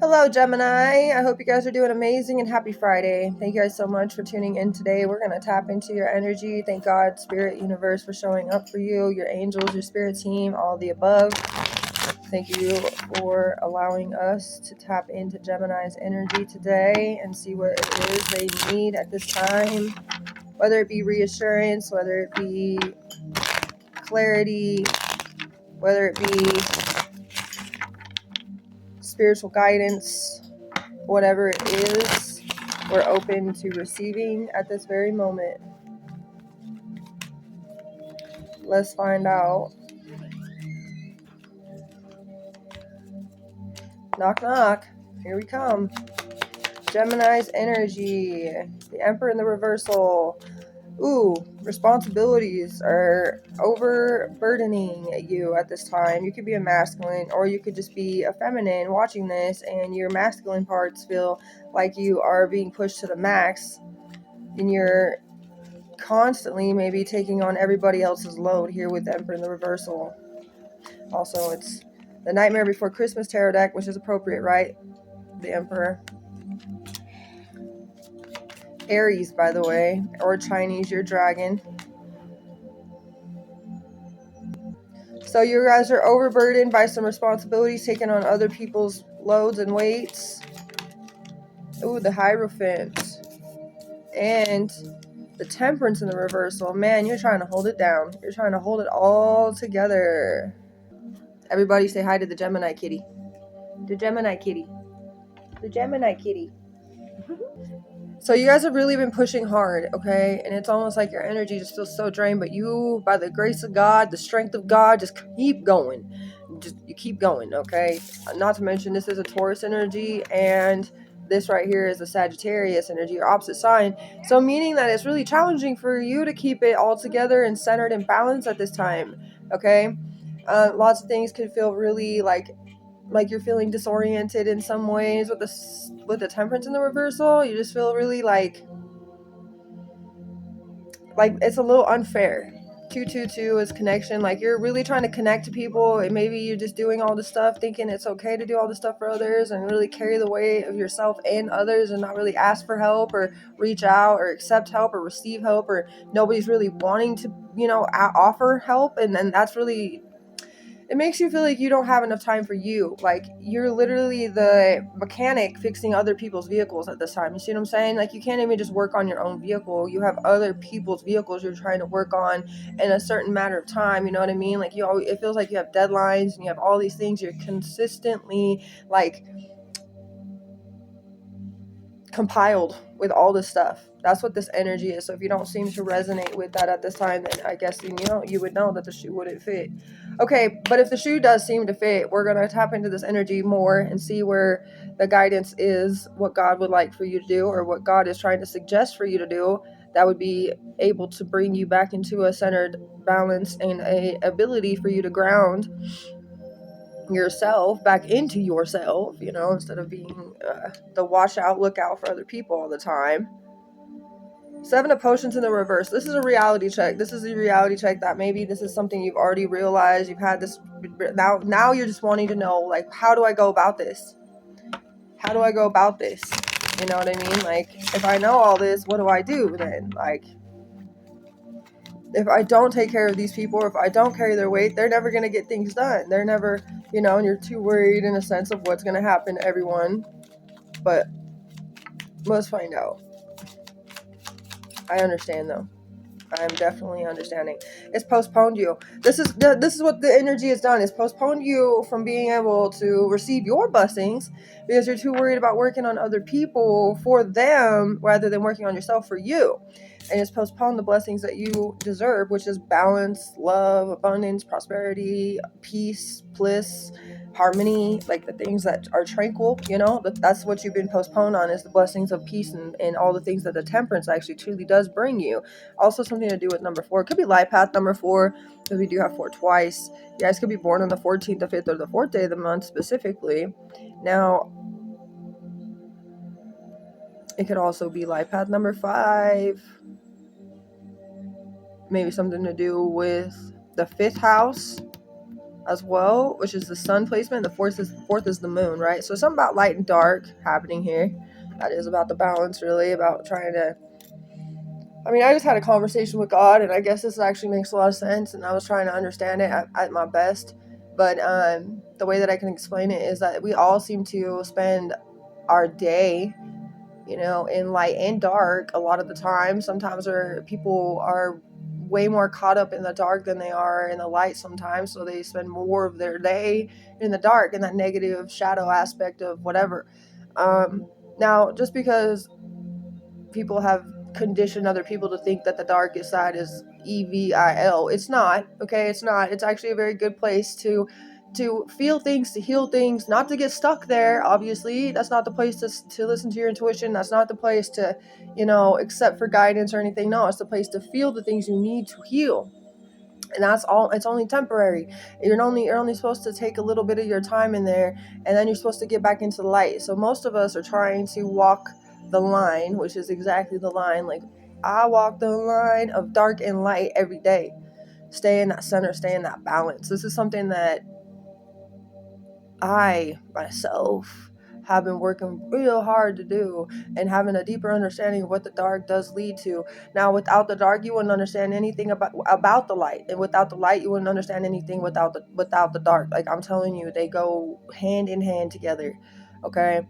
Hello, Gemini. I hope you guys are doing amazing and happy Friday. Thank you guys so much for tuning in today. We're going to tap into your energy. Thank God, Spirit, Universe, for showing up for you, your angels, your spirit team, all the above. Thank you for allowing us to tap into Gemini's energy today and see what it is they need at this time, whether it be reassurance, whether it be clarity, whether it be spiritual guidance, whatever it is. We're open to receiving at this very moment. Let's find out. Knock, knock. Here we come. Gemini's energy. The Emperor in the reversal. Ooh, responsibilities are overburdening you at this time. You could be a masculine or you could just be a feminine watching this, and your masculine parts feel like you are being pushed to the max, and you're constantly maybe taking on everybody else's load here with the Emperor in the reversal. Also, it's the Nightmare Before Christmas tarot deck, which is appropriate, right? The Emperor. Aries, by the way, or Chinese, your dragon. So you guys are overburdened by some responsibilities, taking on other people's loads and weights. Ooh, the Hierophant. And the Temperance in the reversal. Man, you're trying to hold it down. You're trying to hold it all together. Everybody say hi to the Gemini kitty. The Gemini kitty. The Gemini kitty. So you guys have really been pushing hard, okay? And it's almost like your energy just feels so drained, but you, by the grace of God, the strength of God, just keep going. You keep going, okay? Not to mention this is a Taurus energy, and this right here is a Sagittarius energy, your opposite sign. So meaning that it's really challenging for you to keep it all together and centered and balanced at this time, okay? Lots of things could feel really like you're feeling disoriented in some ways with the Temperance in the reversal. You just feel really like it's a little unfair. 222 is connection. Like you're really trying to connect to people, and maybe you're just doing all this stuff thinking it's okay to do all this stuff for others and really carry the weight of yourself and others and not really ask for help or reach out or accept help or receive help, or nobody's really wanting to offer help. And then that's really, it makes you feel like you don't have enough time for you. Like you're literally the mechanic fixing other people's vehicles at this time. You see what I'm saying? Like you can't even just work on your own vehicle. You have other people's vehicles you're trying to work on in a certain matter of time. You know what I mean? Like it feels like you have deadlines and you have all these things you're consistently like compiled with all this stuff. That's what this energy is. So if you don't seem to resonate with that at this time, then I guess you would know that the shoe wouldn't fit. Okay, but if the shoe does seem to fit, we're gonna tap into this energy more and see where the guidance is, what God would like for you to do, or what God is trying to suggest for you to do that would be able to bring you back into a centered balance and a ability for you to ground yourself back into yourself, instead of being the watch out, look out for other people all the time. 7 of Potions in the reverse. This is a reality check. This is a reality check that maybe this is something you've already realized. You've had this. Now you're just wanting to know, like, how do I go about this? How do I go about this? You know what I mean? Like, if I know all this, what do I do then? Like, if I don't take care of these people, or if I don't carry their weight, they're never going to get things done. They're never, and you're too worried in a sense of what's going to happen to everyone. But let's find out. I understand, though. I'm definitely understanding. It's postponed you. This is what the energy has done. It's postponed you from being able to receive your blessings because you're too worried about working on other people for them rather than working on yourself for you. And it's postponed the blessings that you deserve, which is balance, love, abundance, prosperity, peace, bliss, harmony, like the things that are tranquil. That's what you've been postponed on, is the blessings of peace and all the things that the Temperance actually truly does bring you. Also something to do with number 4. It could be life path number 4, because we do have 4 twice. You guys could be born on the 14th, the 5th, or the 4th day of the month specifically. Now, it could also be life path number 5. Maybe something to do with the 5th house. as well, which is the sun placement. The fourth is the moon, right? So something about light and dark happening here. That is about the balance, really, about trying to, I mean, I just had a conversation with God, and I guess this actually makes a lot of sense, and I was trying to understand it at my best. But the way that I can explain it is that we all seem to spend our day, you know, in light and dark a lot of the time. Sometimes people are way more caught up in the dark than they are in the light sometimes, so they spend more of their day in the dark, in that negative shadow aspect of whatever. Now, just because people have conditioned other people to think that the darkest side is evil, it's not. Okay, it's not. It's actually a very good place to feel things, to heal things, not to get stuck there. Obviously, that's not the place to listen to your intuition. That's not the place to, you know, accept for guidance or anything. No, it's the place to feel the things you need to heal. And that's all. It's only temporary. You're only supposed to take a little bit of your time in there, and then you're supposed to get back into the light. So most of us are trying to walk the line, which is exactly the line. Like, I walk the line of dark and light every day. Stay in that center, stay in that balance. This is something that I myself have been working real hard to do, and having a deeper understanding of what the dark does lead to. Now, without the dark, you wouldn't understand anything about the light, and without the light, you wouldn't understand anything without the dark. Like, I'm telling you, they go hand in hand together. Okay,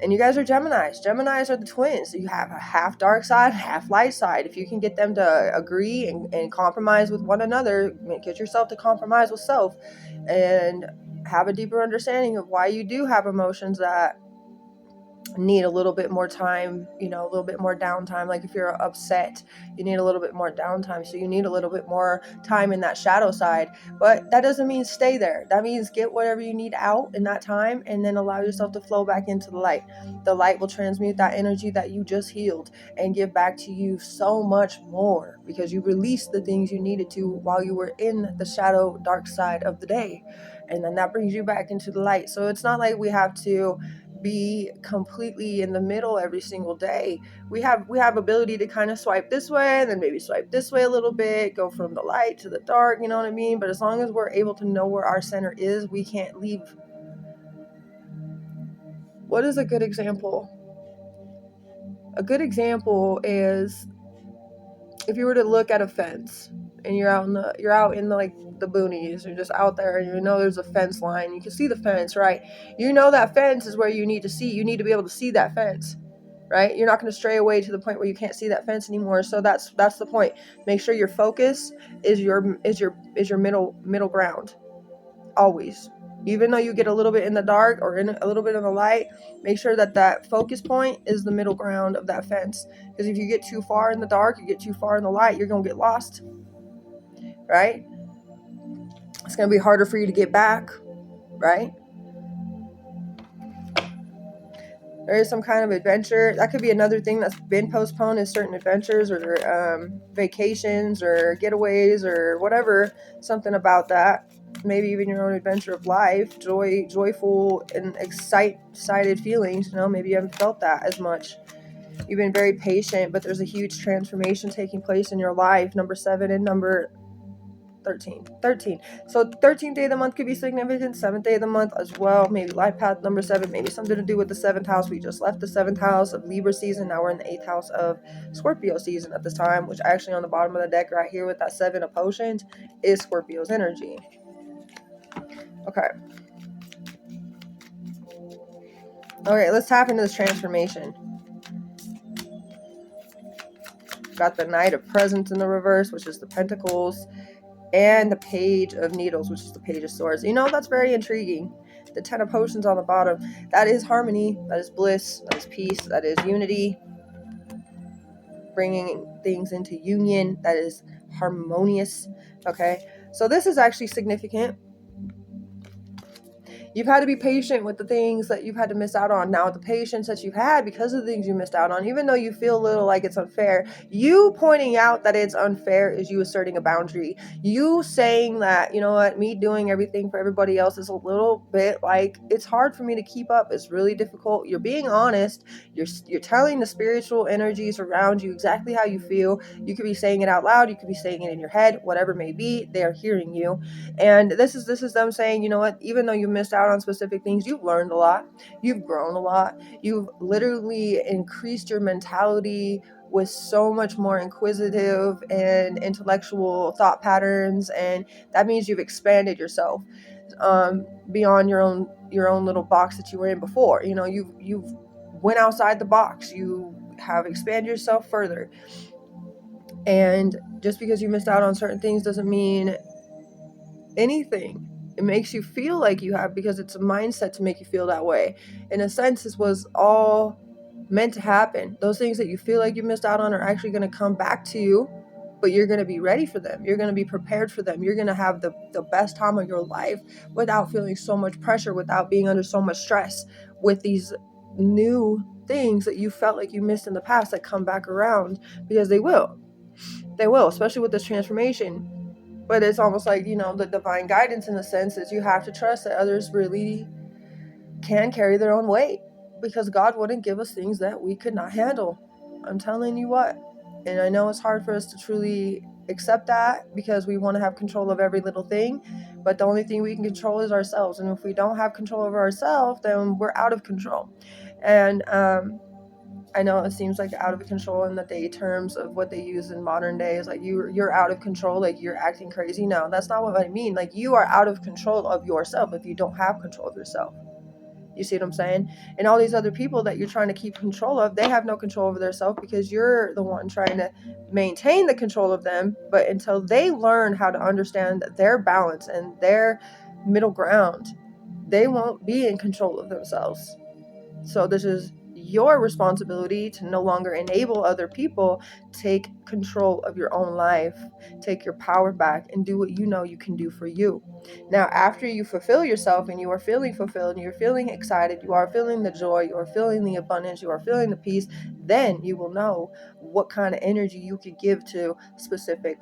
and you guys are Geminis. Geminis are the twins. So you have a half dark side, half light side. If you can get them to agree and compromise with one another, get yourself to compromise with self, and have a deeper understanding of why you do have emotions that need a little bit more time, you know, a little bit more downtime. Like if you're upset, you need a little bit more downtime. So you need a little bit more time in that shadow side. But that doesn't mean stay there. That means get whatever you need out in that time, and then allow yourself to flow back into the light. The light will transmute that energy that you just healed and give back to you so much more, because you released the things you needed to while you were in the shadow dark side of the day. And then that brings you back into the light. So it's not like we have to be completely in the middle every single day. We have ability to kind of swipe this way and then maybe swipe this way a little bit, go from the light to the dark, you know what I mean? But as long as we're able to know where our center is, we can't leave. What is a good example? A good example is if you were to look at a fence and you're out in the like the boonies, you're just out there, and you know there's a fence line, you can see the fence, right? You know that fence is where you need to be able to see that fence, right? You're not going to stray away to the point where you can't see that fence anymore. So that's the point. Make sure your focus is your middle ground always. Even though you get a little bit in the dark or in a little bit in the light, make sure that focus point is the middle ground of that fence. Because if you get too far in the dark, you get too far in the light, you're going to get lost, right? It's going to be harder for you to get back, right? There is some kind of adventure. That could be another thing that's been postponed, is certain adventures or vacations or getaways or whatever. Something about that. Maybe even your own adventure of life. Joyful and excited feelings. You know, maybe you haven't felt that as much. You've been very patient, but there's a huge transformation taking place in your life. Number 7 and number 13. So 13th day of the month could be significant. 7th day of the month as well. Maybe life path number 7. Maybe something to do with the 7th house. We just left the 7th house of Libra season. Now we're in the 8th house of Scorpio season at this time, which actually on the bottom of the deck right here with that 7 of potions is Scorpio's energy. Okay, let's tap into this transformation. Got the Knight of Presents in the reverse, which is the Pentacles, and the Page of Needles, which is the Page of Swords. You know, that's very intriguing. The 10 of Potions on the bottom, that is harmony, that is bliss, that is peace, that is unity, bringing things into union, that is harmonious. Okay, so this is actually significant. You've had to be patient with the things that you've had to miss out on. Now, the patience that you've had because of the things you missed out on, even though you feel a little like it's unfair, you pointing out that it's unfair is you asserting a boundary. You saying that, you know what, me doing everything for everybody else is a little bit like, it's hard for me to keep up. It's really difficult. You're being honest. You're telling the spiritual energies around you exactly how you feel. You could be saying it out loud. You could be saying it in your head, whatever it may be. They are hearing you. And this is them saying, you know what, even though you missed out on specific things, you've learned a lot. You've grown a lot. You've literally increased your mentality with so much more inquisitive and intellectual thought patterns, and that means you've expanded yourself beyond your own little box that you were in before. You know, you've went outside the box. You have expanded yourself further. And just because you missed out on certain things doesn't mean anything. It makes you feel like you have, because it's a mindset to make you feel that way. In a sense, this was all meant to happen. Those things that you feel like you missed out on are actually going to come back to you, but you're going to be ready for them. You're going to be prepared for them. You're going to have the best time of your life without feeling so much pressure, without being under so much stress with these new things that you felt like you missed in the past that come back around, because they will, especially with this transformation. But it's almost like, you know, the divine guidance in the sense is you have to trust that others really can carry their own weight, because God wouldn't give us things that we could not handle. I'm telling you what. And I know it's hard for us to truly accept that, because we want to have control of every little thing. But the only thing we can control is ourselves. And if we don't have control over ourselves, then we're out of control. And I know it seems like out of control in the day terms of what they use in modern days, like you're out of control, like you're acting crazy. No, that's not what I mean. Like, you are out of control of yourself if you don't have control of yourself. You see what I'm saying? And all these other people that you're trying to keep control of, they have no control over themselves, because you're the one trying to maintain the control of them. But until they learn how to understand their balance and their middle ground, they won't be in control of themselves. So this is your responsibility to no longer enable other people. Take control of your own life. Take your power back and do what you know you can do for you. Now, after you fulfill yourself and you are feeling fulfilled and you're feeling excited, you are feeling the joy, you are feeling the abundance, you are feeling the peace, then you will know what kind of energy you could give to specific,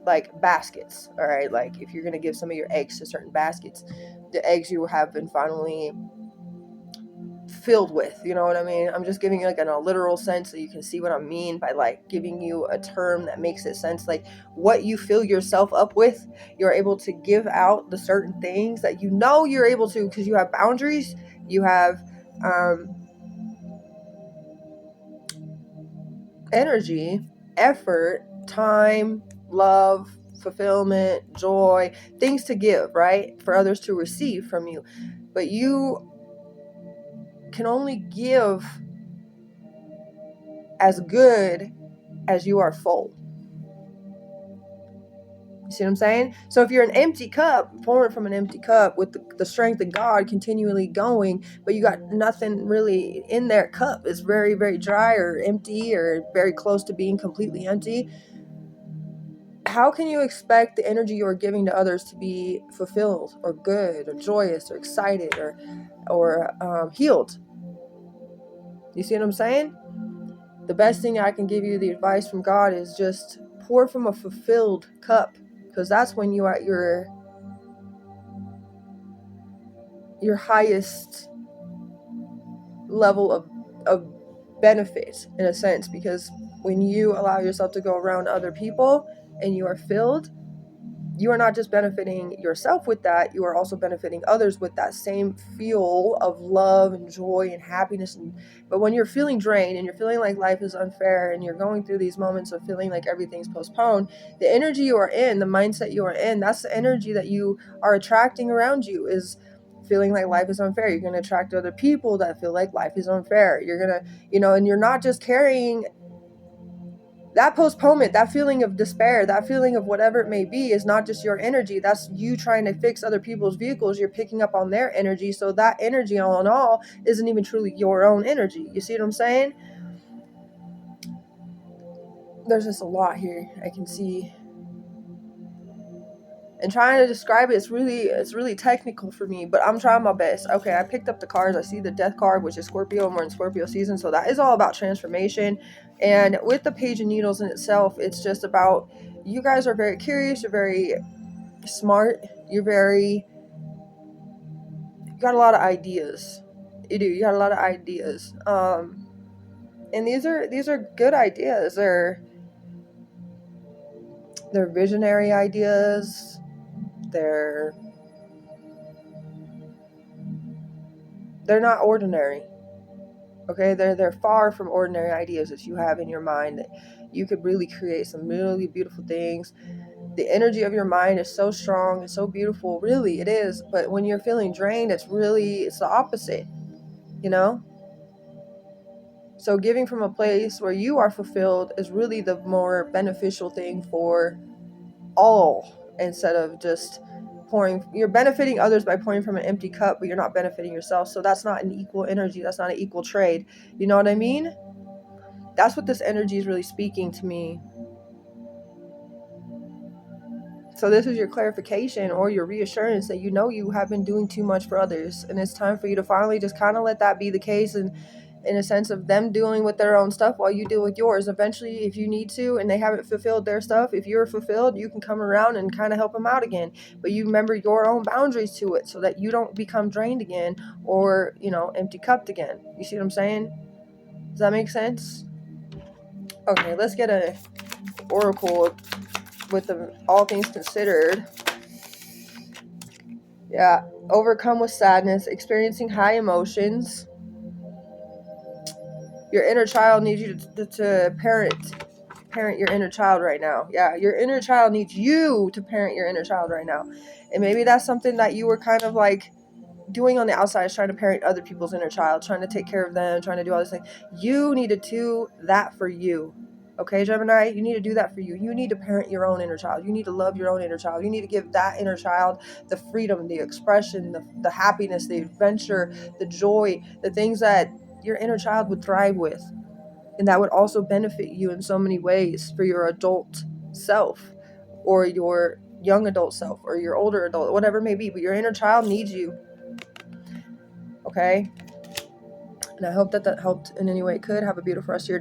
like, baskets. All right, like if you're going to give some of your eggs to certain baskets, the eggs you have been finally filled with, you know what I mean? I'm just giving you like in a literal sense so you can see what I mean by like giving you a term that makes it sense. Like, what you fill yourself up with, you're able to give out the certain things that you know you're able to, because you have boundaries, you have energy, effort, time, love, fulfillment, joy, things to give, right, for others to receive from you. But you can only give as good as you are full. You see what I'm saying? So if you're an empty cup, pouring from an empty cup with the strength of God continually going, but you got nothing really in that cup, it's very, very dry or empty or very close to being completely empty, how can you expect the energy you are giving to others to be fulfilled or good or joyous or excited or healed? You see what I'm saying? The best thing I can give you, the advice from God, is just pour from a fulfilled cup, because that's when you are at your highest level of benefit, in a sense, because when you allow yourself to go around other people and you are filled, you are not just benefiting yourself with that, you are also benefiting others with that same fuel of love and joy and happiness. But when you're feeling drained and you're feeling like life is unfair and you're going through these moments of feeling like everything's postponed, the energy you are in, the mindset you are in, that's the energy that you are attracting around you, is feeling like life is unfair. You're going to attract other people that feel like life is unfair. You're going to, and you're not just carrying that postponement, that feeling of despair, that feeling of whatever it may be, is not just your energy. That's you trying to fix other people's vehicles. You're picking up on their energy. So that energy, all in all, isn't even truly your own energy. You see what I'm saying? There's just a lot here I can see. And trying to describe it's really technical for me, but I'm trying my best. Okay, I picked up the cards. I see the death card, which is Scorpio, and we're in Scorpio season, so that is all about transformation. And with the Page of Needles in itself, it's just about, you guys are very curious, you're very smart, you got a lot of ideas. You got a lot of ideas. And these are good ideas. They're visionary ideas. They're not ordinary. Okay, they're far from ordinary ideas that you have in your mind, that you could really create some really beautiful things. The energy of your mind is so strong and so beautiful, really it is. But when you're feeling drained, it's the opposite, you know. So giving from a place where you are fulfilled is really the more beneficial thing for all, instead of just pouring. You're benefiting others by pouring from an empty cup, but you're not benefiting yourself. So that's not an equal energy. That's not an equal trade. You know what I mean? That's what this energy is really speaking to me. So this is your clarification or your reassurance that you know you have been doing too much for others, and it's time for you to finally just kind of let that be the case, and in a sense of them dealing with their own stuff while you deal with yours. Eventually, if you need to and they haven't fulfilled their stuff, if you're fulfilled, you can come around and kind of help them out again. But you remember your own boundaries to it, so that you don't become drained again, or, you know, empty cupped again. You see what I'm saying? Does that make sense? Okay, let's get an oracle with all things considered. Yeah, overcome with sadness, experiencing high emotions. Your inner child needs you to parent your inner child right now. Yeah, your inner child needs you to parent your inner child right now. And maybe that's something that you were kind of like doing on the outside, is trying to parent other people's inner child, trying to take care of them, trying to do all this thing. You need to do that for you. Okay, Gemini, you need to do that for you. You need to parent your own inner child. You need to love your own inner child. You need to give that inner child the freedom, the expression, the happiness, the adventure, the joy, the things that your inner child would thrive with. And that would also benefit you in so many ways for your adult self, or your young adult self, or your older adult, whatever it may be. But your inner child needs you. Okay? And I hope that helped in any way it could. Have a beautiful rest of your day.